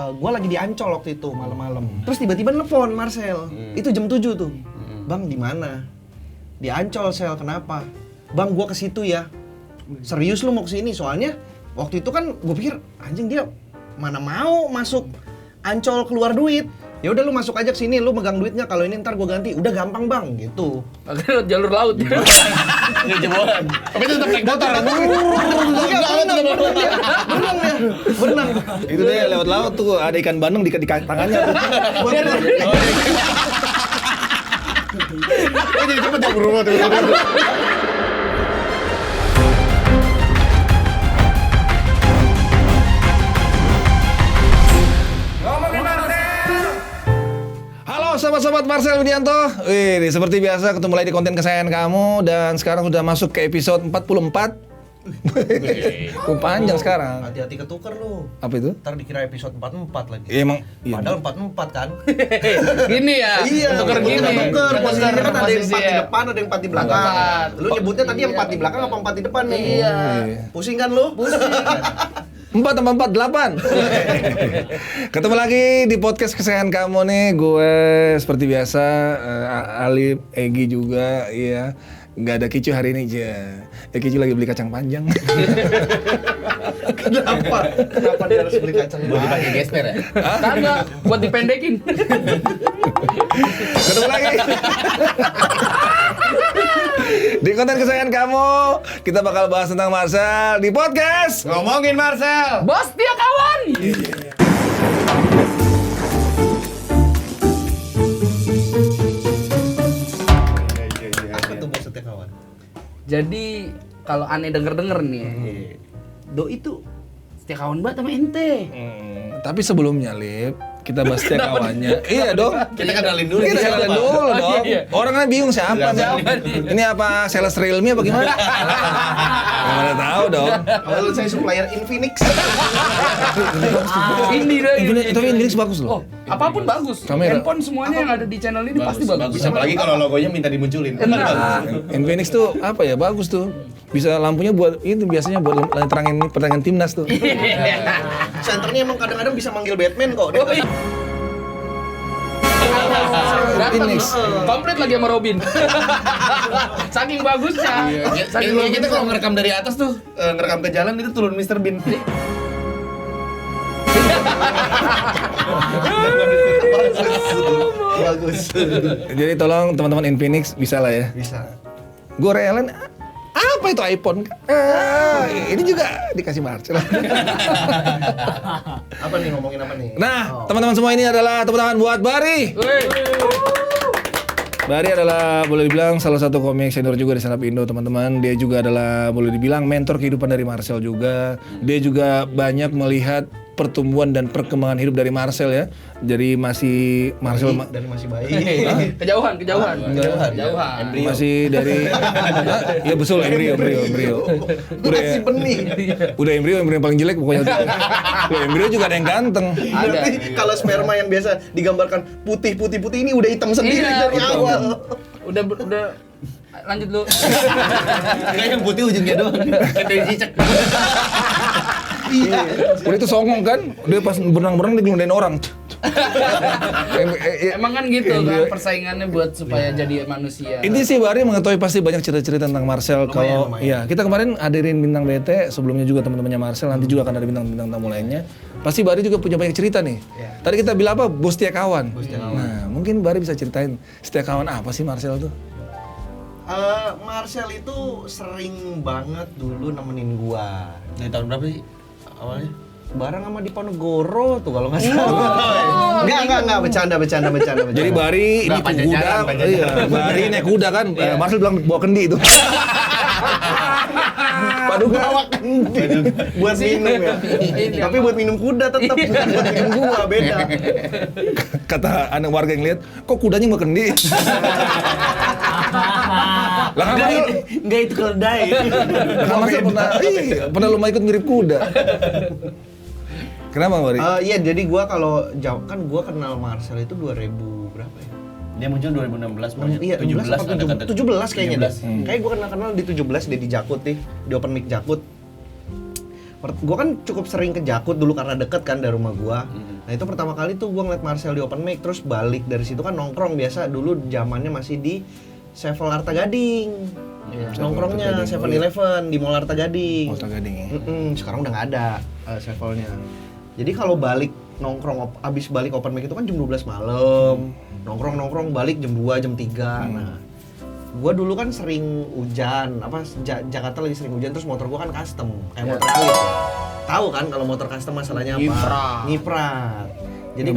gue lagi di Ancol waktu itu malam-malam. Terus tiba-tiba nelfon Marcel. Itu jam 7 tuh. Bang di mana? Di Ancol Sel, kenapa? Bang gua ke situ ya. Serius lu mau ke sini? Soalnya waktu itu kan gue pikir anjing dia mana mau masuk Ancol keluar duit. Ya udah lu masuk aja ke sini, lu megang duitnya, kalau ini ntar gua ganti. Udah gampang bang, gitu. Akhirnya jalur laut. Ya jebolan. Tapi tetap naik motor. Berenang. Itu deh lewat laut tuh ada ikan bandeng di tangannya tuh. Oh jadi cepet ya buru tuh. Halo sobat-sobat Marcel Widianto. Wih, seperti biasa ketemu lagi di konten kesayangan kamu dan sekarang sudah masuk ke episode 44. Panjang sekarang. Hati-hati ketuker lu. Apa itu? Ntar dikira episode 44 lagi. Ya, emang iya. Padahal 44 kan? Gini ya. Iya, tuker gini. tuker. Posisinya kan ada yang 4 di ya. depan, ada yang 4 di belakang. Lu nyebutnya tadi yang 4 di belakang apa 4 di depan nih? Iya. Pusing kan lu? Pusing. 4 tambah 4, 8. Ketemu lagi di podcast kesayangan kamu nih. Gue seperti biasa Alip, Egi juga, iya. Nggak ada Kicu hari ini aja. Kicu lagi beli kacang panjang. Kenapa? Kenapa dia harus beli kacang Buat dipakai gesper ya? Kagak, buat dipendekin. Ketemu lagi. Di konten kesayangan kamu, kita bakal bahas tentang Marcel di podcast Ngomongin Marcel. Bos dia kawan. Apa tuh maksudnya kawan? Jadi kalau aneh denger nih, Do itu setia kawan banget sama ente. Tapi sebelumnya, Lip, kita bahas setiap kawannya. Iya dong. Kita kenalin dulu. Kita kenalin dulu dong. iya. Orang kan bingung siapa nih. Ini apa sales realme apa gimana? Mana tahu dong. Kalau saya supplier Infinix. Ini dah. Tapi Infinix bagus loh. Oh, apapun bagus. Kamera. Handphone semuanya yang ada di channel ini pasti bagus. Bisa apalagi kalau logonya minta dimunculin. Nah. Infinix tuh apa ya, bagus tuh. Bisa lampunya buat itu biasanya buat terangin pertandingan timnas tuh. Senternya emang kadang-kadang bisa manggil Batman kok. Dia Infinix. Komplit lagi sama Robin. Saking bagusnya. Saking Iya, kita kalau ngerekam dari atas tuh, ngerekam ke jalan itu turun Mr. Bean. bagus. Jadi tolong teman-teman Infinix bisa lah ya. Bisa. Gue realan apa itu iPhone? Ini juga dikasih Marcel. Apa nih ngomongin apa nih? Nah, teman-teman semua ini adalah tepuk tangan buat Bari. Bari adalah boleh dibilang salah satu komik senior juga di stand up Indo, teman-teman. Dia juga adalah boleh dibilang mentor kehidupan dari Marcel juga. Dia juga banyak melihat pertumbuhan dan perkembangan hidup dari Marcel ya. Jadi masih Marcel Dari masih bayi. Kejauhan. masih dari ya betul embrio. Masih benih. Udah embrio yang paling jelek pokoknya. Udah embrio juga ada yang ganteng. Berarti kalau sperma yang biasa digambarkan putih ini udah hitam sendiri Iya, dari betul. awal. Udah lanjut lu. Enggak yang putih ujungnya doang. Kan dari cicak. Iya. Udah itu songong kan, dia pas berenang dia ngelundain orang. Emang kan gitu kan persaingannya buat supaya jadi manusia. Ini sih Bari mengetahui pasti banyak cerita-cerita tentang Marcel. Kalau ya kita kemarin hadirin bintang BT, sebelumnya juga teman-temannya Marcel, nanti juga akan ada bintang-bintang tamu lainnya. Pasti Bari juga punya banyak cerita nih. Tadi kita bilang apa? Bos setia kawan. Nah, mungkin Bari bisa ceritain setia kawan apa sih Marcel tuh? Marcel itu sering banget dulu nemenin gua. Dari tahun berapa sih awalnya? Bareng sama Diponegoro tuh kalau nggak salah. Enggak, bercanda. Jadi Bari ini Nah, panjang kuda, jalan. iya, Bari naik kuda kan, Marcel bilang bawa kendi itu. Paduka bawa kendi buat minum ya. Tapi buat minum kuda tetap bukan buat minum gua, beda. Kata anak warga yang lihat, kok kudanya bawa kendi? Lah kan Enggak itu keledai. Marcel pernah lu ikut mirip kuda. Kenapa Bari? Iya, jadi gua kalau jauh kan gua kenal Marcel itu 2000 berapa ya? Dia muncul 2016 pokoknya. Iya, 17 apa 17 kayaknya deh. 17. Kayak gua kenal di 17 dia di Jakut nih, di open mic Jakut. Gua kan cukup sering ke Jakut dulu karena deket kan dari rumah gua. Nah itu pertama kali tuh gue ngeliat Marcel di open mic, terus balik dari situ kan nongkrong biasa dulu zamannya masih di Sevel Arta Gading. Nongkrongnya 7-Eleven di Mall Arta Gading. Arta Gading ya. Sekarang udah nggak ada Sevelnya. Jadi kalau balik nongkrong abis balik open mic itu kan jam 12 malam. Nongkrong balik jam 2, jam 3. Nah, gua dulu kan sering hujan, Jakarta lagi sering hujan, terus motor gua kan custom, kayak motor elit ya. Tahu kan kalau motor custom masalahnya apa? Ngiprat. Jadi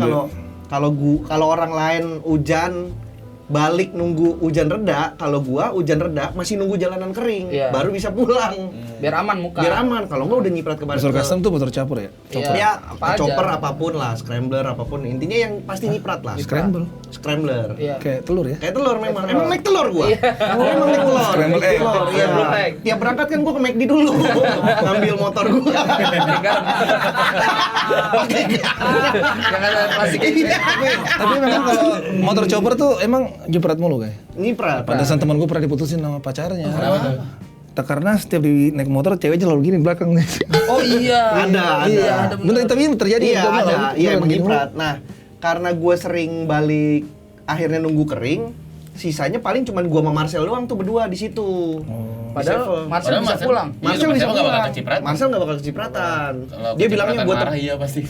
kalau orang lain hujan balik nunggu hujan reda, kalau gua hujan reda masih nunggu jalanan kering, baru bisa pulang. Biar aman muka. Biar aman, kalau enggak udah nyiprat ke Motor custom tuh motor campur ya? Chopper. Ya, chopper apapun lah, scrambler apapun, intinya yang pasti nyiprat lah. Scrambler. Iya. Kayak telur ya? Kayak telur memang. Emang make telur gua. Emang make telur. Scramble egg. Telur, iya. Tiap berangkat kan gua ke McD dulu. Ngambil motor gua. Pakai Jangan plastik. Tapi memang kalau motor chopper tuh emang jepret mulu kayak. Nyiprat. Pantesan teman gue pernah diputusin sama pacarnya. Karena setiap naik motor ceweknya selalu gini di belakang. Oh iya. Ada. Bener tapi ini terjadi. Iya, gua ada. malah. Iya, Gua emang gini mulu. nyiprat. Nah, karena gua sering balik akhirnya nunggu kering, sisanya paling cuman gua sama Marcel doang tuh berdua di situ. Padahal Marcel bisa pulang. Marcel bisa nggak bakal pulang. kecipratan. Marcel nggak bakal kecipratan. Kalau Dia bilangnya kecipratan gua marah iya pasti.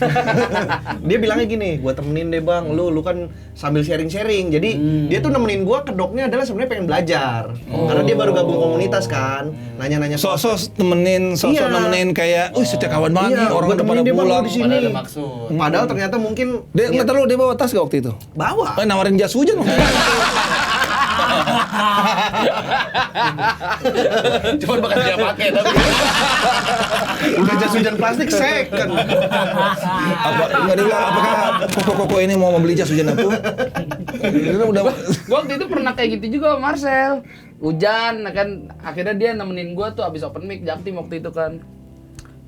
dia bilangnya gini, gua temenin deh bang, lu kan sambil sharing-sharing. Jadi dia tuh nemenin gua kedoknya adalah sebenarnya pengen belajar. Karena dia baru gabung komunitas kan, nanya-nanya Sok-sok nemenin kayak, setiap kawan banget nih, orang gua udah pada temenin dia bang, lu pulang. di sini. Padahal ada maksud. Padahal ternyata mungkin Dia nggak tahu dia bawa tas gak waktu itu? bawa. Nawarin jas hujan waktu itu. Cuma bakal dia pakai tapi. Udah jas hujan plastik second. Enggak dia bilang, apakah koko ini mau membeli jas hujan aku? Dia udah Gua waktu itu pernah kayak gitu juga sama Marcel. Hujan kan akhirnya dia nemenin gua tuh abis open mic Jaktim waktu itu kan.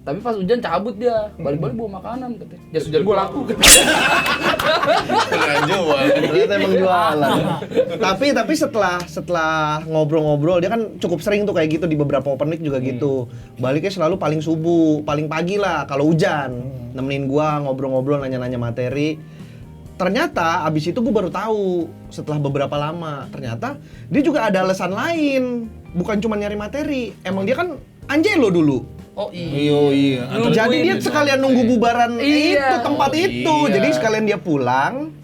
Tapi pas hujan cabut dia, balik-balik bawa makanan katanya. Jas hujan gua laku katanya. Jangan jual. Ternyata emang jualan. Tapi setelah ngobrol-ngobrol dia kan cukup sering tuh kayak gitu di beberapa open mic juga gitu. Baliknya selalu paling subuh, paling pagi lah kalau hujan. Nemenin gua ngobrol-ngobrol nanya-nanya materi. Ternyata abis itu gua baru tahu setelah beberapa lama, ternyata dia juga ada alasan lain. Bukan cuma nyari materi. Emang dia kan Angelo dulu. Oh iya. iya. Jadi dia sekalian nunggu bubaran Iya. itu tempat itu. iya. Jadi sekalian dia pulang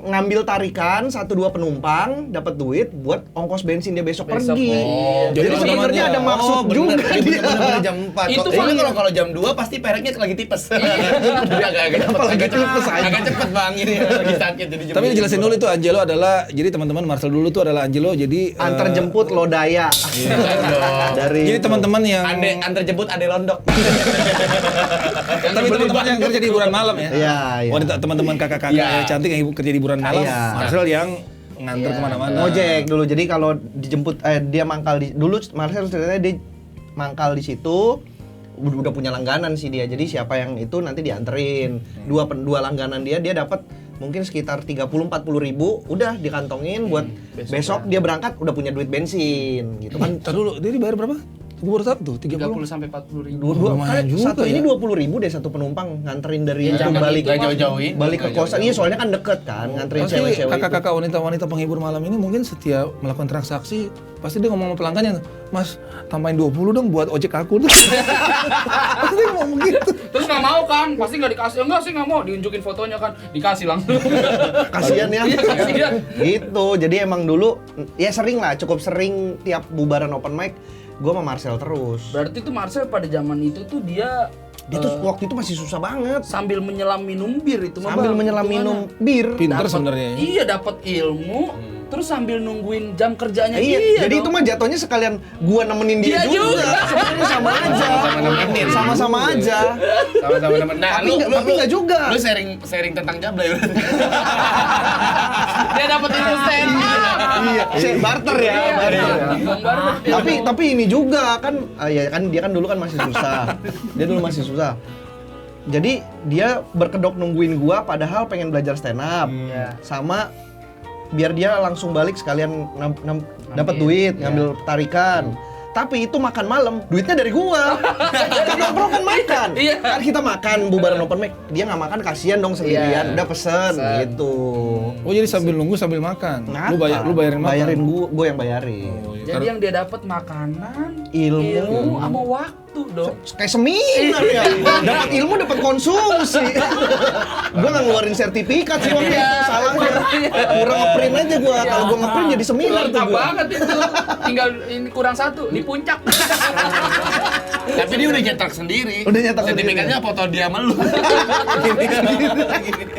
ngambil tarikan 1-2 penumpang dapat duit buat ongkos bensin dia besok pergi. Oh, Jadi jadi sebenarnya ada maksud juga dia. Bener jam 4. Itu Itu paling- kalau jam 2 pasti pereknya lagi tipes. Jadi agak tipes aja. agak cepet Bang ini lagi sakit jadi jam Tapi 2. dijelasin dulu itu Angelo adalah, jadi teman-teman Marcel dulu tuh adalah Angelo, jadi Antar jemput Lodaya. Dari jadi teman-teman yang antar jemput ade londok. tapi teman-teman yang kerja di hiburan malam ya. Iya, iya. Wanita teman-teman kakak-kakak Iya. yang cantik yang kerja di hiburan malam. Iya. Marcel yang nganter kemana-mana. Ngojek dulu. Jadi kalau dijemput dia mangkal di dulu Marcel ceritanya dia mangkal di situ udah punya langganan sih dia. Jadi siapa yang itu nanti dianterin. Dua langganan dia dapat mungkin sekitar 30-40 ribu udah dikantongin buat besok dia berangkat udah punya duit bensin gitu kan. Ntar dulu, dia dibayar berapa? Gue baru tahu tuh, 30 30. sampai 40 ribu. Dua Lumayan kan juga satu ini ya. 20 ribu deh satu penumpang nganterin dari Ya, itu jangan balik nggak jauh-jauhin. balik ke Nggak kosan. Iya soalnya kan deket kan nganterin Pasti cewek-cewek itu. kakak-kakak wanita-wanita penghibur malam ini mungkin setiap melakukan transaksi pasti dia ngomong sama pelanggannya, Mas tambahin 20 dong buat ojek aku tuh. Pasti dia ngomong gitu. Terus nggak mau kan? Pasti nggak dikasih. Enggak sih nggak mau. Diunjukin fotonya kan, dikasih langsung. Kasian ya. Iya, kasihan. Gitu. Jadi emang dulu ya sering lah, cukup sering tiap bubaran open mic gua sama Marcel terus. Berarti tuh Marcel pada zaman itu tuh dia Dia tuh waktu itu masih susah banget. sambil menyelam minum bir itu mah, Sambil Bang. menyelam Hitungannya. minum bir. Pinter Dapet- sebenarnya ya. Iya, dapat ilmu, terus sambil nungguin jam kerjanya Iya, dia. jadi itu dong. mah jatuhnya sekalian gua nemenin dia Iya juga. juga. Sebenarnya sama aja. Sama-sama nemenin. Sama-sama aja. Sama-sama nemen. Nah, Tapi nggak juga. Lu sharing tentang jablay berarti. Dia dapat ilmu stand up. Iya, barter ya, barter. Tapi ini juga kan ya kan dia kan dulu kan masih susah. Dia dulu masih susah. Jadi dia berkedok nungguin gua padahal pengen belajar stand up. Sama biar dia langsung balik sekalian dapat duit, ngambil tarikan. Tapi itu makan malam, duitnya dari gua. Kan nongkrong kan makan. Iya. Kan kita makan bubaran open mic. Dia nggak makan, kasihan dong sendirian. Iya. Udah pesen gitu. Oh jadi sambil nunggu sambil makan. Lu bayarin makan. Bayarin gua yang bayarin. Oh, iya. Jadi yang dia dapat makanan, Ilmu. sama waktu dong. Kayak seminar ya. Dapat ilmu, dapat konsumsi. Gua nggak ngeluarin sertifikat sih waktu itu, salahnya. Kurang ngeprint aja gua. Kalau gua ngeprint jadi seminar tuh Lengkap gua. banget itu. Tinggal ini kurang satu di puncak. Tapi dia udah nyetak sendiri. Udah nyetak sendiri. Sertifikatnya foto dia sama lu.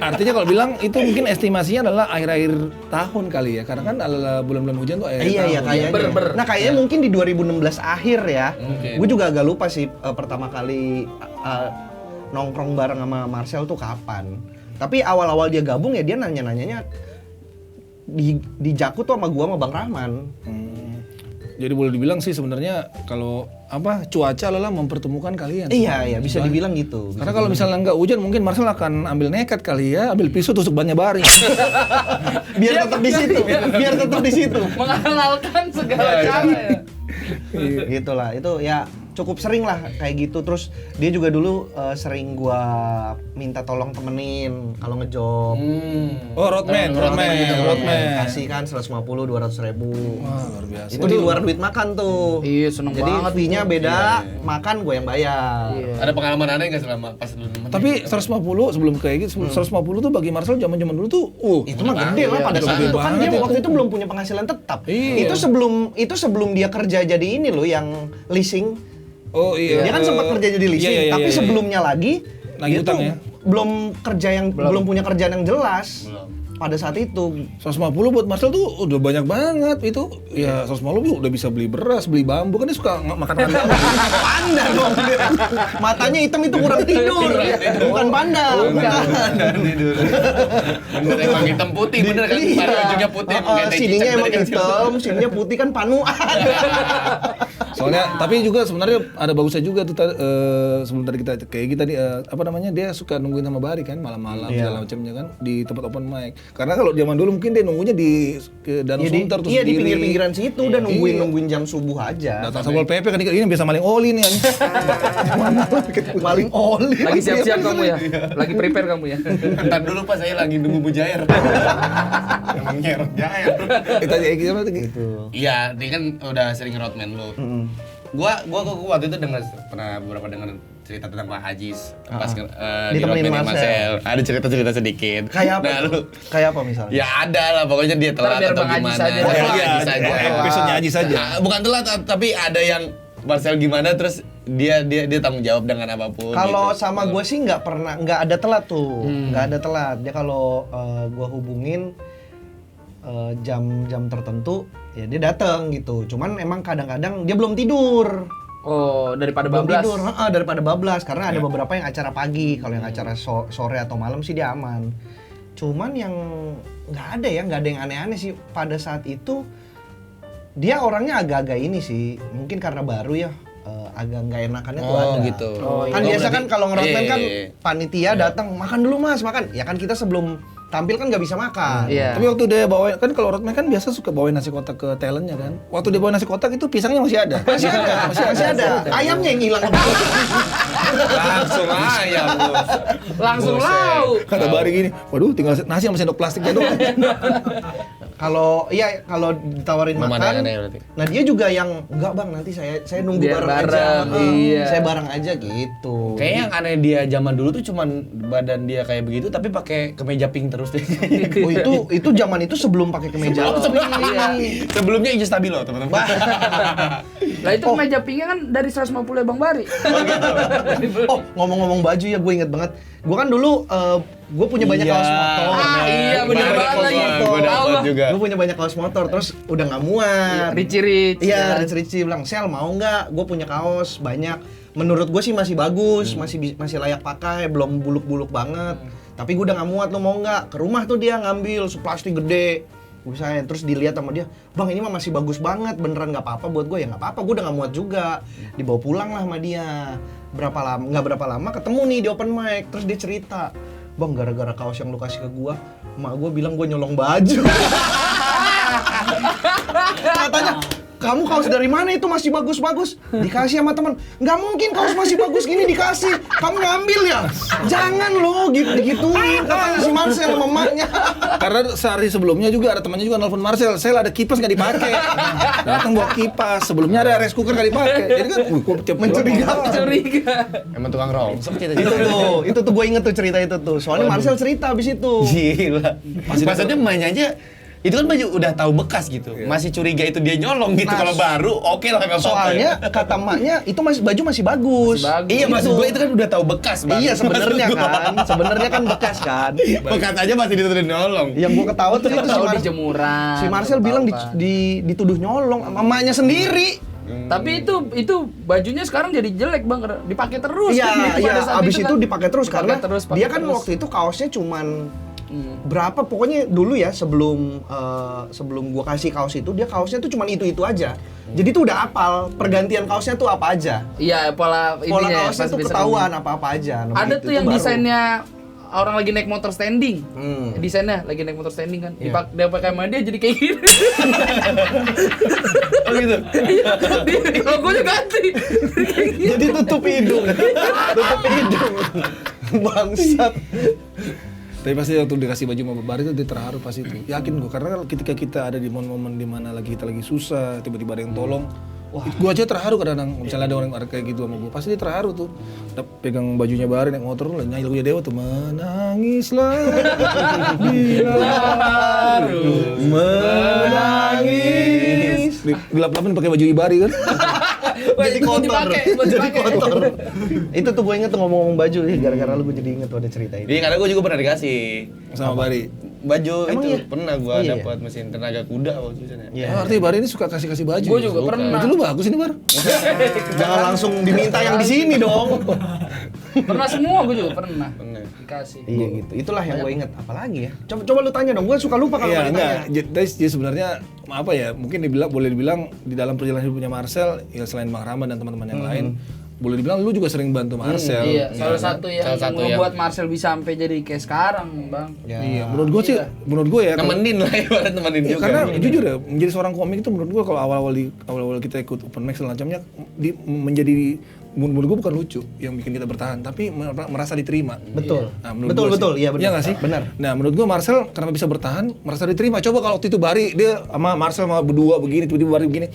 Artinya kalau bilang itu mungkin estimasinya adalah akhir-akhir tahun kali ya, karena kan adalah bulan-bulan hujan tuh akhir Iya tahun. iya kayaknya. Ber. Nah kayaknya mungkin di 2016 akhir ya. Mungkin. Gue juga agak lupa sih pertama kali nongkrong bareng sama Marcel tuh kapan. Tapi awal-awal dia gabung ya dia nanya-nanyanya di Jaku tuh sama gua sama Bang Rahman. Jadi boleh dibilang sih sebenarnya kalau apa cuaca adalah mempertemukan kalian. Iya bisa dibilang gitu. Karena kalau misalnya nggak hujan mungkin Marcel akan ambil nekat kali ya, ambil pisau tusuk bannya Bari. biar tetap di situ, biar tetap di situ. Menghalalkan segala cara ya. Gitulah, itu ya cukup sering lah kayak gitu. Terus dia juga dulu sering gua minta tolong temenin kalau ngejob. Oh, roadman. Kasih kan 150-200 ribu. Wah, luar biasa. Itu di luar duit makan tuh. Iya, seneng Jadi banget. fee-nya beda, makan gue yang bayar. Iya. Ada pengalaman aneh nggak selama pas lu nemenin? Tapi 150 sebelum kayak gitu, 150 tuh bagi Marcel zaman-zaman dulu tuh, Itu mah gede lah pada Iya, saat gede itu kan banget dia itu. waktu itu belum punya penghasilan tetap. Iya. Itu sebelum dia kerja jadi ini loh yang leasing. Oh iya. Dia kan sempat kerja jadi leasing, tapi sebelumnya lagi Lagi dia utang tuh ya? belum punya kerjaan yang jelas. Belum. Pada saat itu 150 buat Marcel tuh udah banyak banget itu. Ya 150 udah bisa beli beras, beli bambu, kan dia suka makan panda. panda dong dia. Matanya hitam itu kurang tidur. Bukan panda. Bener emang hitam putih, bener kan? Pada ujungnya putih. emang kayak tai Sininya cicak emang dari kecil. hitam, sininya putih kan panuan. Soalnya tapi juga sebenarnya ada bagusnya juga tuh sebelum tadi kita kayak kita apa namanya dia suka nungguin sama Bari kan malam-malam segala macamnya kan di tempat open mic. Karena kalau zaman dulu mungkin dia nunggunya di Danau Sunter tuh Iya di sendiri. pinggir-pinggiran situ udah nungguin jam subuh aja. Datang Satpol PP kan ini biasa maling oli nih kan. Paling oli. Lagi siap-siap kamu ya. Lagi prepare kamu ya. Ntar dulu pas saya lagi nunggu Mujair. Emang nyerot Jair. Kita kayak gitu. Iya, dia kan udah sering roadman lu. Gua waktu itu pernah beberapa dengar cerita tentang Pak Ajis pas di Ditemenin roadman Marcel. Ada cerita-cerita sedikit. Kayak apa? Nah, lu Kayak apa misalnya? ya ada lah pokoknya dia telat biar atau Bang Ajis gimana. aja. Bang Oh, Ajis iya, aja. episodenya Ajis aja. Nah, bukan telat tapi ada yang Marcel gimana terus dia tanggung jawab dengan apapun. Kalau gitu. sama gue sih nggak ada telat tuh, nggak ada telat. Dia kalau gue hubungin jam-jam tertentu, ya dia datang gitu. Cuman emang kadang-kadang dia belum tidur. Oh, daripada Belum bablas. tidur, daripada bablas. Karena ada beberapa yang acara pagi. Kalau yang acara sore atau malam sih dia aman. Cuman yang nggak ada yang aneh-aneh sih pada saat itu. Dia orangnya agak-agak ini sih, mungkin karena baru ya. Agak nggak enakannya tuh ada. Gitu. Kan biasa kan kalau ngeroadman kan Iya. panitia datang makan dulu mas makan. Ya kan kita sebelum tampil kan nggak bisa makan. Iya. Tapi waktu dia bawa kan kalau roadman kan biasa suka bawain nasi kotak ke talentnya kan. Waktu dia bawa nasi kotak itu pisangnya masih ada. Masih ada. Ayamnya yang hilang. Langsung ayam lu. Langsung lauk. Kata Bari gini, waduh tinggal nasi sama sendok plastiknya doang. Kalau ditawarin Belum ada makan, yang aneh berarti. nah dia juga yang enggak bang nanti saya nunggu Biar bareng aja. bareng, iya. Saya bareng aja gitu. Kayaknya yang aneh dia zaman dulu tuh cuman badan dia kayak begitu tapi pakai kemeja pink terus deh. Oh itu zaman itu sebelum pakai kemeja. Sebelumnya Inja Stabilo, teman-teman. Lah itu meja pinknya kan dari 150 Bang Bari. Oh ngomong-ngomong baju ya gue inget banget. Gue kan dulu gue punya banyak kaos motor. Iya, bener banget lagi. Gue dapat juga. Gue punya banyak kaos motor, terus udah nggak muat. Rich. Iya, Rich bilang, Sel mau nggak? Gue punya kaos banyak. Menurut gue sih masih bagus, masih layak pakai, belum buluk-buluk banget. Tapi gue udah nggak muat, lo mau nggak? Ke rumah tuh dia ngambil plastik gede. Misalnya, terus dilihat sama dia, bang ini mah masih bagus banget, beneran nggak apa-apa buat gue ya nggak apa-apa, gue udah nggak muat juga. Dibawa pulang lah sama dia. Nggak berapa lama ketemu nih di open mic, terus dia cerita, bang gara-gara kaos yang lu kasih ke gue, emak gue bilang gue nyolong baju. Katanya, kamu kaos dari mana itu masih bagus-bagus? Dikasih sama teman. Nggak mungkin kaos masih bagus gini dikasih. Kamu ngambil ya? Jangan loh, gitu-gituin katanya si Marcel sama emaknya. Karena sehari sebelumnya juga ada temannya juga nelfon Marcel, "Sel, ada kipas nggak dipakai." Datang bawa kipas. Sebelumnya ada rice cooker nggak dipakai. Jadi kan Mencurigakan. Curiga. Emang tukang rongsok Itu tuh gue inget tuh cerita itu tuh. Soalnya Marcel cerita abis itu. Gila. Maksudnya emaknya aja itu kan baju udah tahu bekas gitu. Masih curiga itu dia nyolong gitu. Nah, Kalau baru oke lah nggak apa-apa. Soalnya kata emaknya itu baju masih bagus. Masih bagus. Iya, maksud gue itu kan udah tahu bekas, Bang. Iya sebenarnya Maksud gua. kan. Sebenarnya kan bekas kan. Bekas aja masih dituduh nyolong. Yang gue ketawa tuh itu Tahu di jemuran. si Marcel bilang dituduh nyolong sama emaknya sendiri. Tapi itu bajunya sekarang jadi jelek Bang, dipakai terus. Iya, kan, iya. pada saat Abis itu kan. dipakai terus Dipakai karena terus, pakai dia kan terus. waktu itu kaosnya cuman berapa pokoknya dulu ya sebelum gua kasih kaos itu dia kaosnya tuh cuman itu aja. Jadi tuh udah apal pergantian kaosnya tuh apa aja. Iya, pola Pola ininya ya, kaosnya pas tuh bisa ketahuan apa-apa aja. Nah, Ada begitu, tuh itu yang baru. desainnya orang lagi naik motor standing. Desainnya lagi naik motor standing kan. Iya. Dia pakai sama dia jadi kayak gini. Oh gitu. Iya, dia logonya ganti. Jadi tutup hidung. Tutup hidung. Bangsat. Tapi pasti waktu dikasih baju sama Bari itu dia terharu pasti itu. Yakin gue karena ketika kita ada di momen-momen dimana kita lagi susah, tiba-tiba ada yang tolong. Wah, gue aja terharu kadang-kadang. Misalnya ada orang kayak gitu sama gue, pasti dia terharu tuh. Udah pegang bajunya Bari naik motor tuh nyanyi lagunya Dewa tuh, menangislah bila harus menangis. Gelap-gelapin pakai baju Ibari kan. Jadi Itu kotor. dipakai, Jadi dipakai. kotor. Itu tuh gue inget tuh ngomong-ngomong baju nih gara-gara lu gue jadi inget tuh ada cerita itu. Iya, karena gue juga pernah dikasih Sama Bari. baju Emang itu iya? pernah gue Oh, iya, dapat mesin tenaga kuda waktu itu. Iya. Oh, artinya Bari ini suka kasih baju. Gue juga pernah. Baju lu bagus ini, Bar. Jangan langsung diminta yang di sini dong. Pernah semua gue juga pernah. Pernah. Dikasih. Iya gitu. Itulah yang gue inget. Apalagi ya? Coba lu tanya dong. Gue suka lupa kalau Iya, nggak enggak. ditanya. Jadi sebenarnya apa ya? Mungkin boleh dibilang di dalam perjalanan hidupnya Marcel, ya selain Bang Rama dan teman-teman yang lain, boleh dibilang lu juga sering bantu Marcel. Iya, Ya, salah kan? satu yang Salah satu yang- membuat Marcel bisa sampai jadi kayak sekarang, Bang. Ya. Iya, menurut gue sih, menurut gue ya. kalau- Nemenin lah ibarat nemenin Iya, juga. karena jujur ya, menjadi seorang komik itu menurut gue kalau awal-awal kita ikut open mic segala macamnya menjadi menurut gue bukan lucu yang bikin kita bertahan, tapi merasa diterima. Betul. Nah, menurut Betul, gua betul. sih. Iya, benar. Iya nggak sih? Benar. Nah, menurut gue Marcel kenapa bisa bertahan, merasa diterima. Coba kalau waktu itu Bari dia sama Marcel sama berdua begini, tiba-tiba Bari begini,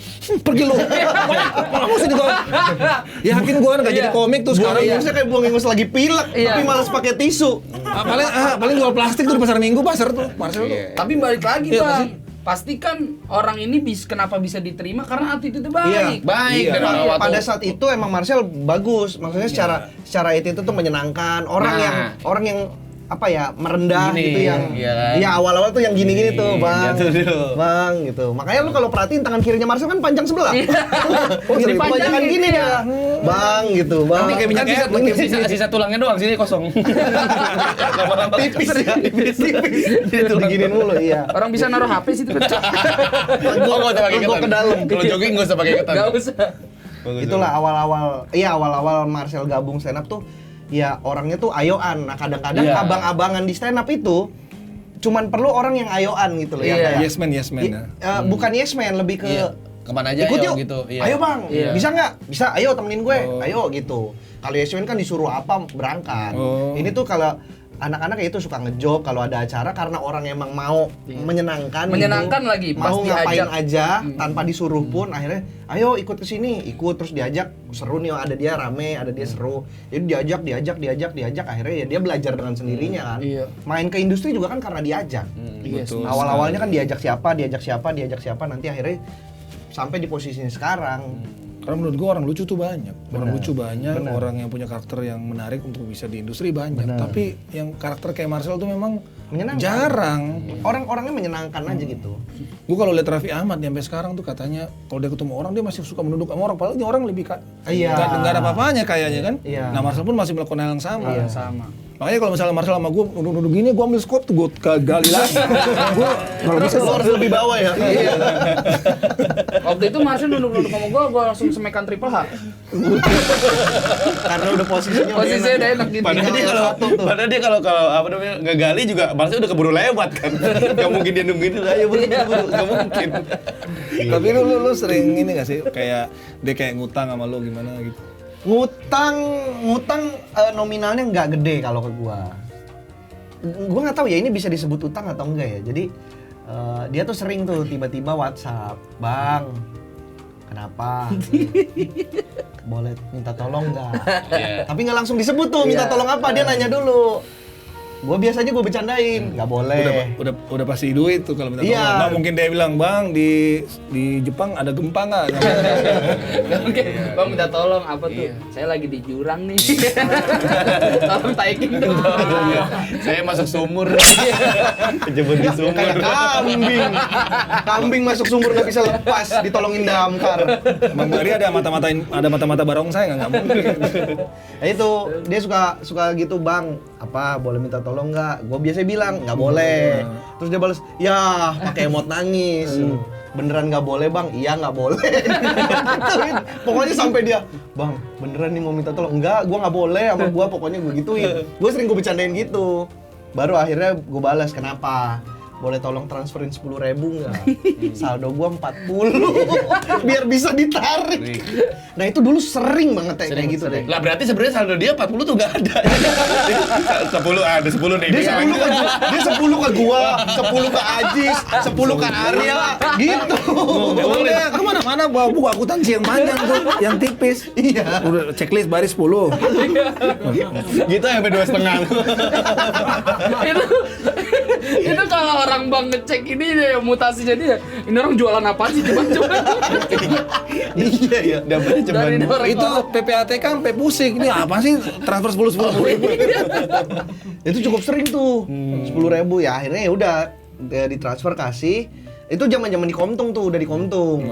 pergi lu. Mau sini gua. Yakin gue nggak jadi komik tuh sekarang. Buang ingusnya kayak buang ingus lagi pilek, Iya. tapi malas pakai tisu. Paling jual plastik tuh di pasar Minggu, pasar tuh Marcel tuh. Tapi balik lagi, Iya, Bang. Pasti kan orang ini kenapa bisa diterima karena attitude baik. Baik Iya. dari awal Pada tuh. saat itu emang Marcel bagus, maksudnya secara itu tuh menyenangkan. Orang yang apa ya merendah Gini, gitu yang iya kan? ya awal-awal tuh yang gini-gini tuh bang, jatuh dulu. bang gitu. Makanya lu kalau perhatiin tangan kirinya Marcel kan panjang sebelah. Oh, Gini dipanjangin kebanyakan gini dia. dia, bang gitu, bang. Ini kayak minyak Kan es, sisa tulangnya doang, sini kosong. Lama-lama tipis ya, tipis. Itu diginin mulu, iya. Orang bisa naruh HP sih itu pecah. Oh, nggak usah pakai Gua ketan. ke dalam. Kalau jogging nggak usah pakai ketan. Gak usah. Bagus, Itulah awal-awal Marcel gabung stand up tuh ya orangnya tuh ayoan. Nah kadang-kadang Iya. abang-abangan di stand up itu cuman perlu orang yang ayoan gitu loh ya Iya. kayak Yes man ya. bukan yes man, lebih ke Iya. Kemana aja ikut ayo yuk gitu. Iya. ayo bang, Iya. bisa nggak? Bisa, ayo temenin gue, Oh. ayo gitu. Kalau yes man kan disuruh apa berangkat. Oh. Ini tuh kalau anak-anak itu suka ngejok kalau ada acara karena orang emang mau menyenangkan gitu. Menyenangkan lagi, pas mau ngapain diajak. aja tanpa disuruh pun akhirnya ayo ikut ke sini, ikut terus diajak seru nih, ada dia rame, ada dia seru. Jadi diajak akhirnya ya dia belajar dengan sendirinya kan. Iya. Main ke industri juga kan karena diajak. Iya, Betul. Awal-awalnya kan diajak siapa, nanti akhirnya sampai di posisinya sekarang. Karena menurut gua orang lucu tuh banyak. Orang lucu banyak, orang yang punya karakter yang menarik untuk bisa di industri banyak. Tapi yang karakter kayak Marcel tuh memang Menyenangkan. jarang. Orang-orangnya menyenangkan aja gitu. Gua kalau lihat Raffi Ahmad sampai sekarang tuh katanya kalau dia ketemu orang dia masih suka menunduk sama orang. Padahal ini orang lebih Iya. nggak ada apa-apanya kayaknya kan. Iya. Nah Marcel pun masih melakukan hal yang sama. Sama. Makanya kalau misalnya Marcel sama gue nuduh gini, gue ambil skop tuh, gue gali lagi. Gue kalau bisa Lo harus lebih bawah ya. Iya. Waktu itu Marcel nunduk-nunduk sama gue langsung semekan triple H. Karena udah posisinya Posisinya udah enak gitu. Padahal dia kalau apa namanya ngegali juga maksudnya udah keburu lewat kan. Gak mungkin dia nungguin itu ayo buru, gak mungkin. Tapi lu sering ini gak sih, kayak dia kayak ngutang sama lu gimana gitu? Ngutang nominalnya nggak gede kalau ke gua. Gua nggak tahu ya ini bisa disebut utang atau enggak ya. Jadi dia tuh sering tuh tiba-tiba WhatsApp, "Bang, kenapa? Boleh minta tolong nggak?" Iya. Tapi nggak langsung disebut tuh minta tolong apa, dia nanya dulu. Gua biasanya gua bercandain, nggak boleh. Udah pasti duit tuh kalau minta Iya. tolong. Nggak mungkin dia bilang, "Bang, di Jepang ada gempa nggak?" Oke, Bang minta tolong apa tuh? Saya lagi di jurang nih. Tolong taikin dong. Saya masuk sumur. Kejebur di sumur. Kayak kambing masuk sumur nggak bisa lepas, ditolongin damkar. Bang Bari ada mata-mata barongsai nggak mungkin. Nah itu dia suka gitu, "Bang, apa boleh minta tolong nggak?" Gue biasa bilang nggak boleh. Terus dia balas, "Ya pakai emot nangis." "Beneran nggak boleh, Bang?" "Iya nggak boleh." Gituin. Pokoknya sampai dia, "Bang, beneran nih mau minta tolong?" "Enggak, gue nggak boleh sama gue." Pokoknya gue gituin. Gue sering gue bercandain gitu. Baru akhirnya gue balas, "Kenapa? Boleh tolong transferin 10.000 nggak? Saldo gua 40." Biar bisa ditarik. Nah itu dulu sering banget kayak gitu deh. Lah berarti sebenarnya saldo dia 40 tuh gak ada. 10 ada 10 nih. Dia 10 ke gua, 10 ke Ajis, 10 ke Arya, gitu. Udah kemana-mana bawa buku akuntansi yang panjang tuh, yang tipis. Iya. Udah checklist baris 10. Gitu sampai 2,5. Itu kalau orang bang ngecek ini deh mutasinya dia. Ini orang jualan apa sih coba. Iya ya. Dapatnya cuma Dari orang Itu PPATK sampai pusing. Ini apa sih transfer 10.000? Itu cukup sering tuh. 10.000 ya akhirnya ya udah ditransfer kasih. Itu zaman-zaman di Komtung tuh, udah di Komtung.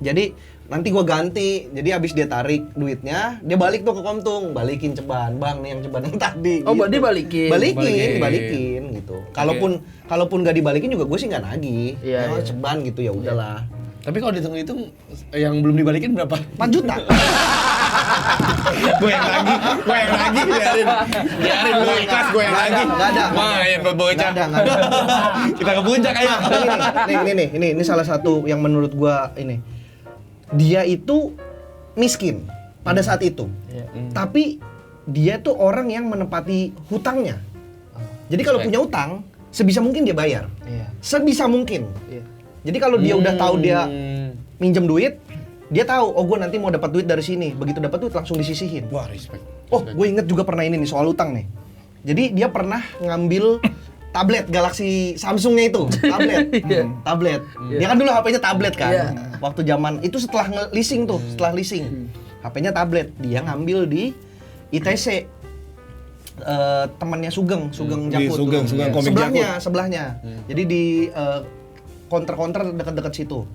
Jadi nanti gua ganti, jadi habis dia tarik duitnya, dia balik tuh ke Komtung, balikin ceban, "Bang, nih yang ceban yang tadi." Oh, gitu. dia balikin. Dibalikin gitu. Kalaupun nggak dibalikin juga gue sih nggak nagih. Iya, iya. Ceban gitu ya udahlah. Tapi kalau dihitung-hitung yang belum dibalikin berapa? 4 juta. Gue yang lagi biarin gue ikhlas, gue yang lagi. Nggak ada. Main buat bocah. Nggak ada. Kita ke puncak ayo. Ini salah satu yang menurut gua ini. Dia itu miskin pada saat itu. Tapi dia tuh orang yang menepati hutangnya. Jadi kalau punya utang, sebisa mungkin dia bayar. Iya. Sebisa mungkin. Iya. Jadi kalau dia udah tahu dia minjem duit, dia tahu, oh gue nanti mau dapat duit dari sini. Begitu dapat duit langsung disisihin. Wah, respect. Oh, gue inget juga pernah ini nih soal utang nih. Jadi dia pernah ngambil tablet Galaxy Samsungnya itu, tablet. Dia kan dulu HP-nya tablet kan. Iya. Waktu zaman itu setelah leasing tuh, HP-nya tablet. Dia ngambil di ITC. Temannya Sugeng Di Jakut. Sugeng komik Sebelahnya. Jadi di counter dekat-dekat situ.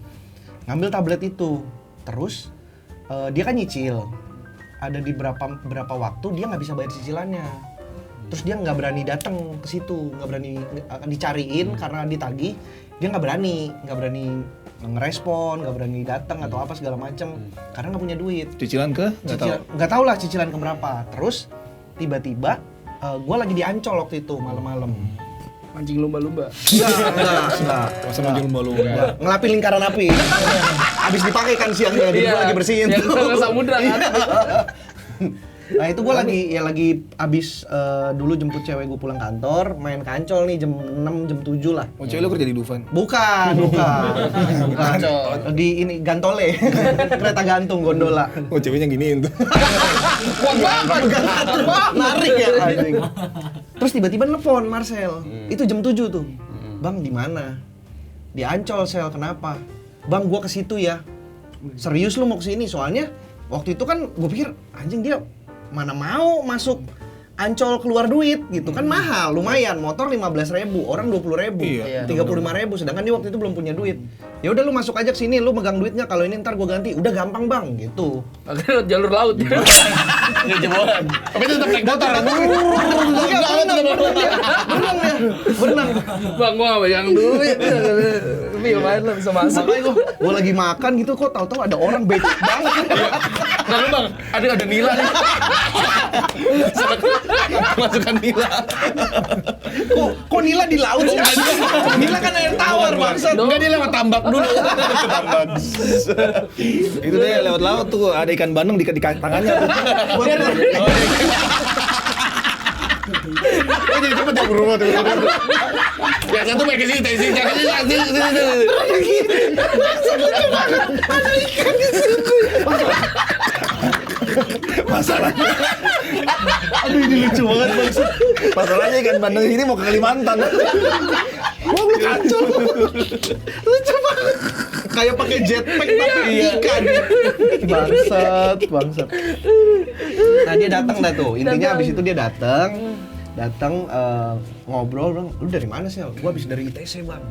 Ngambil tablet itu. Terus dia kan nyicil. Ada di berapa waktu dia nggak bisa bayar cicilannya. Terus dia nggak berani datang ke situ, nggak berani dicariin karena ditagih. Dia nggak berani ngerespon, nggak berani datang atau apa segala macem karena nggak punya duit. Cicilan ke? Nggak tahu lah cicilan ke berapa. Terus tiba-tiba gue lagi di Ancol waktu itu malam-malam. Mancing lumba-lumba. Enggak. Masa mancing lumba-lumba. Ngelapin lingkaran api. Habis dipakai kan siangnya, jadi gue lagi bersihin yang tuh. ke samudra kan. Nah itu gue lagi abis dulu jemput cewek gue pulang kantor, main ke Ancol nih jam 6, jam 7 lah. Oh, cewek lu kerja di Dufan? Bukan. Di ini Gantole, kereta gantung gondola. Oh, ceweknya giniin tuh. Kuat banget. Narik ya anjing. Terus tiba-tiba nelfon Marcel. Itu jam 7 tuh. "Bang, di mana?" "Di Ancol, Sel. Kenapa?" "Bang, gua ke situ ya." "Serius lu mau ke sini?" Soalnya waktu itu kan gue pikir anjing dia mana mau masuk Ancol keluar duit gitu kan mahal lumayan, motor 15.000, orang 20.000, Iya. 35.000, sedangkan dia waktu itu belum punya duit. Ya udah lu masuk aja ke sini, lu megang duitnya, kalau ini ntar gua ganti. Udah gampang bang, gitu. Akhirnya lewat jalur laut. Ya jebolan. Tapi tetap naik motor. Berenang. Bang, gua nggak pegang duit. Tapi lumayan lah bisa masuk. Makanya gua lagi makan gitu kok tahu-tahu ada orang becek banget. Bang, ada nila nih. Masukkan nila. Kok nila di laut sih? Nila kan air tawar bangsat. Enggak, dia lewat tambak dulu. Tambak. Itu deh lewat laut tuh ada ikan bandeng di tangannya tuh. Oh jadi cepet ya buru tuh. Ya satu pakai ke sini, sini. Masalahnya, Aduh ini lucu banget bangsat. masalahnya ikan bandeng ini mau ke Kalimantan. Wah lu kacau. Lucu banget. Kayak pakai jetpack tapi ikan. Bangsat. Nah dia datang dah tuh. Intinya abis itu dia datang ngobrol, bilang, lu dari mana sih? Gua abis dari ITC bang.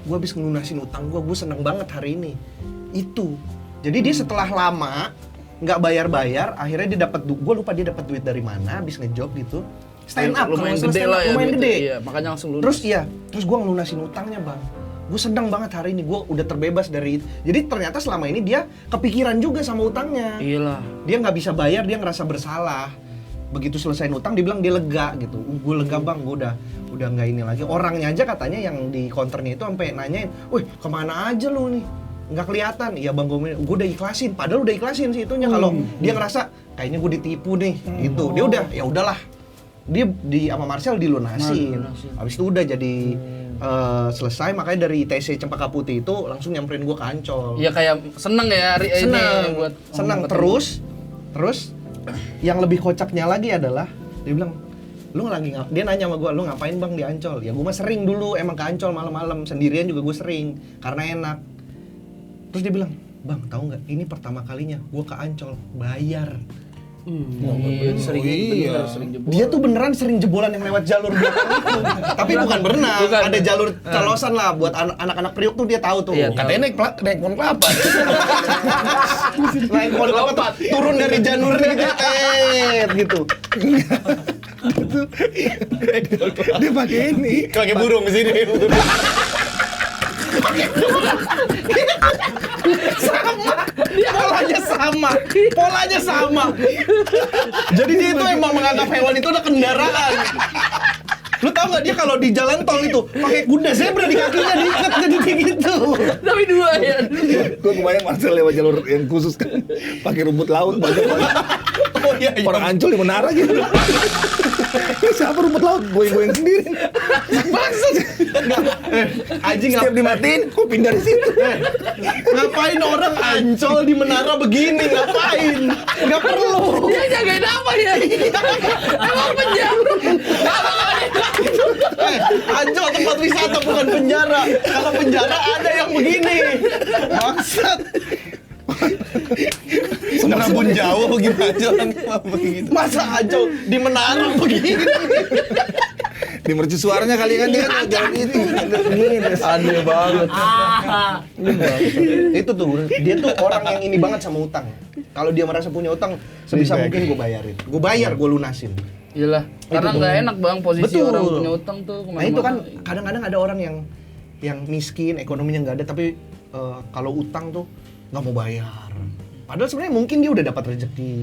Gua abis ngelunasin utang gua seneng banget hari ini. Itu. Jadi dia setelah lama nggak bayar, akhirnya dia dapat, gue lupa dia dapat duit dari mana, abis ngejob gitu. Stand up, lumayan kalau nggak salah gede stand up, lah ya. lumayan duitnya. gede. Iya, makanya langsung lunas. Terus gue ngelunasin utangnya bang. Gue seneng banget hari ini, gue udah terbebas dari itu. Jadi ternyata selama ini dia kepikiran juga sama utangnya. Iyalah. Dia nggak bisa bayar, dia ngerasa bersalah. Begitu selesai utang, dia bilang dia lega gitu. Gue lega bang, gue udah nggak ini lagi. Orangnya aja katanya yang di counternya itu sampai nanyain, wih kemana aja lu nih? Nggak kelihatan. Iya bang, gue udah ikhlasin. Padahal udah ikhlasin sih itunya. Kalau dia ngerasa kayaknya gue ditipu nih, gitu. Dia udah, ya udahlah. Dia sama Marcel dilunasin. Habis itu udah jadi selesai. Makanya dari ITC Cempaka Putih itu langsung nyamperin gue ke Ancol. Iya kayak seneng ya hari ini buat senang terus yang lebih kocaknya lagi adalah dia bilang dia nanya sama gue, lu ngapain bang di Ancol? Ya gue mah sering dulu emang ke Ancol malam-malam, sendirian juga gue sering karena enak. Terus dia bilang, bang tahu nggak ini pertama kalinya gue ke Ancol bayar. sering jebol. Dia tuh beneran sering jebolan yang lewat jalur belakang itu. Tapi bukan berenang, ada jalur calosan lah buat anak-anak Priok tuh dia tahu tuh. Iya, Katanya naik pohon kelapa. Naik pohon kelapa tuh, turun dari janurnya gitu. Dia pakai ini. Pakai burung di sini. Polanya sama. Jadi dia itu emang menganggap hewan itu udah kendaraan. Lu tau nggak dia kalau di jalan tol itu pakai kuda zebra di kakinya diikat jadi kayak gitu. Tapi dua ya. Gue kebayang Marcel lewat jalur yang khusus kan, pakai rumput laut banyak. Oh iya. Orang Ancol di menara gitu. Siapa rumput laut? Goyang-goyang sendiri. Maksud Aji Setiap dimatiin, kok pindah di situ. ngapain orang Ancol di menara begini? Ngapain? Nggak perlu. Dia jagain apa ya? Emang penjara. Ancol tempat wisata bukan penjara. Kalau penjara ada yang begini. Maksud Semenabun jauh gimana jalan begitu. masa Ancol di menara begini? Di mercusuarnya kali kan dia kan jalan itu. Aneh banget. Itu tuh dia tuh orang yang ini banget sama utang. Kalau dia merasa punya utang, sebisa mungkin gue bayarin. Gue bayar, gue lunasin. Iyalah, karena nggak enak bang posisi Betul. orang punya utang tuh Nah itu kan kadang-kadang ada orang yang miskin, ekonominya nggak ada, tapi kalau utang tuh nggak mau bayar. Padahal sebenarnya mungkin dia udah dapat rezeki,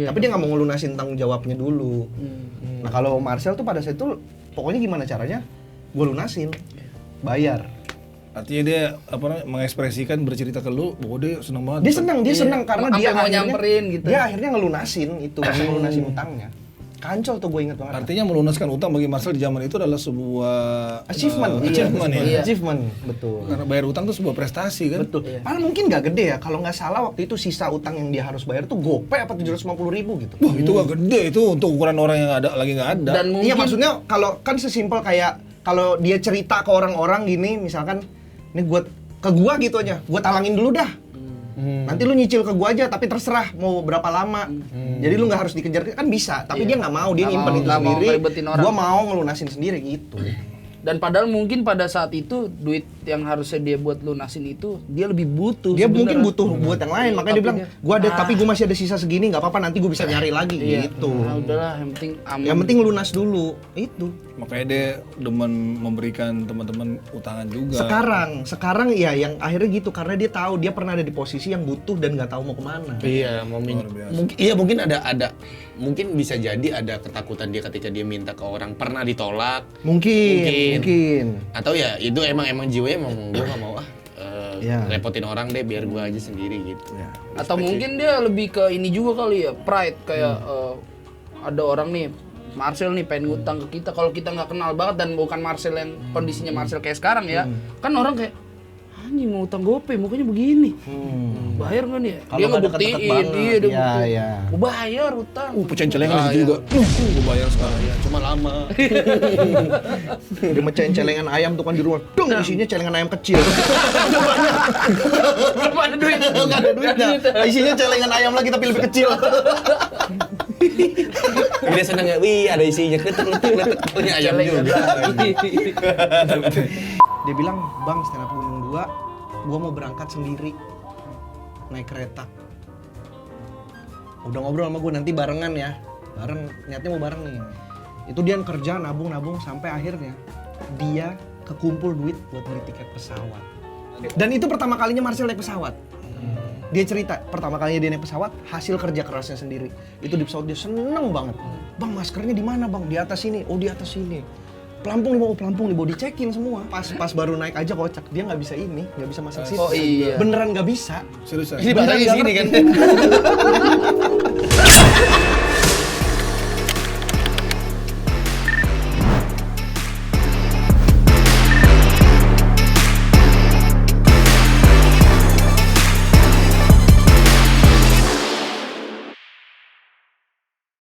tapi dia nggak mau ngelunasin tanggung jawabnya dulu. Nah kalau Marcel tuh pada saat itu pokoknya gimana caranya, gue lunasin, bayar. Artinya dia mengekspresikan bercerita ke lu bahwa dia senang banget. Dia senang karena Sampai dia mau akhirnya nyamperin gitu. Dia akhirnya ngelunasin itu, bisa ngelunasin utangnya. Kancol tuh gue inget banget. Artinya melunaskan utang bagi Marcel di zaman itu adalah sebuah Achievement, achievement ya. Iya. Achievement, betul. Karena bayar utang itu sebuah prestasi kan. Betul. Padahal mungkin nggak gede ya. Kalau nggak salah waktu itu sisa utang yang dia harus bayar tuh gope apa 750.000 gitu. Wah, itu gak gede itu untuk ukuran orang yang lagi nggak ada. Dan mungkin Iya maksudnya kalau kan sesimpel kayak kalau dia cerita ke orang-orang gini, misalkan ini ke gua gitu aja, gua talangin dulu dah. Nanti lu nyicil ke gua aja, tapi terserah mau berapa lama. Jadi lu nggak harus dikejar kan bisa, tapi dia nggak mau, dia Nggak nyimpen mau, itu nggak mau sendiri. ngeribetin orang. Gua mau ngelunasin sendiri gitu. Dan padahal mungkin pada saat itu duit yang harusnya dia buat lunasin itu dia lebih butuh. Dia sebenarnya. mungkin butuh buat yang lain, makanya dia Tapi bilang, gua ada tapi gua masih ada sisa segini, nggak apa-apa nanti gua bisa nyari lagi Iya. gitu. Nah, udahlah, yang penting aman. Yang penting lunas dulu. Itu. Makanya dia demen memberikan teman-teman utangan juga. Sekarang ya yang akhirnya gitu karena dia tahu dia pernah ada di posisi yang butuh dan nggak tahu mau kemana. Iya, mungkin ada mungkin bisa jadi ada ketakutan dia ketika dia minta ke orang pernah ditolak. Mungkin. Atau ya itu emang jiwanya emang gue gak mau Iya. repotin orang deh biar gue aja sendiri gitu. Ya. Atau mungkin dia lebih ke ini juga kali ya, pride kayak ada orang nih Marcel nih pengen ngutang ke kita, kalau kita nggak kenal banget dan bukan Marcel yang kondisinya Marcel kayak sekarang ya, kan orang kayak anjing mau utang GoPay mukanya begini, bayar nggak nih? Ya? Kalau Dia nggak ngebuktiin, deket-deket dia banget. buktiin, Iya. mau bayar utang. Pecahin celengan di situ juga. Gue bayar sekarang. Ya, cuma lama. Dia mecahin celengan ayam tuh kan di rumah. Dong isinya celengan ayam kecil. Belum ada duit. Enggak ada duitnya. Isinya celengan ayam lagi tapi lebih kecil. Dia seneng ya, wih ada isinya letek punya ayam juga. Dia bilang, "Bang, stand up gunung 2, gua mau berangkat sendiri. Naik kereta." Udah ngobrol sama gue nanti barengan ya. Bareng, niatnya mau bareng nih. Itu dia kerja nabung sampai akhirnya dia kekumpul duit buat beli tiket pesawat. Dan itu pertama kalinya Marcel naik pesawat. Dia cerita, pertama kalinya dia naik pesawat, hasil kerja kerasnya sendiri. Itu di pesawat dia seneng banget. "Bang, maskernya di mana, Bang?" "Di atas sini." "Oh, di atas sini." Pelampung nih, mau dicekin semua. Pas baru naik aja kocak, dia nggak bisa ini, nggak bisa masang seat. Oh, iya. Beneran nggak bisa. Serius. Ini barang di sini kan.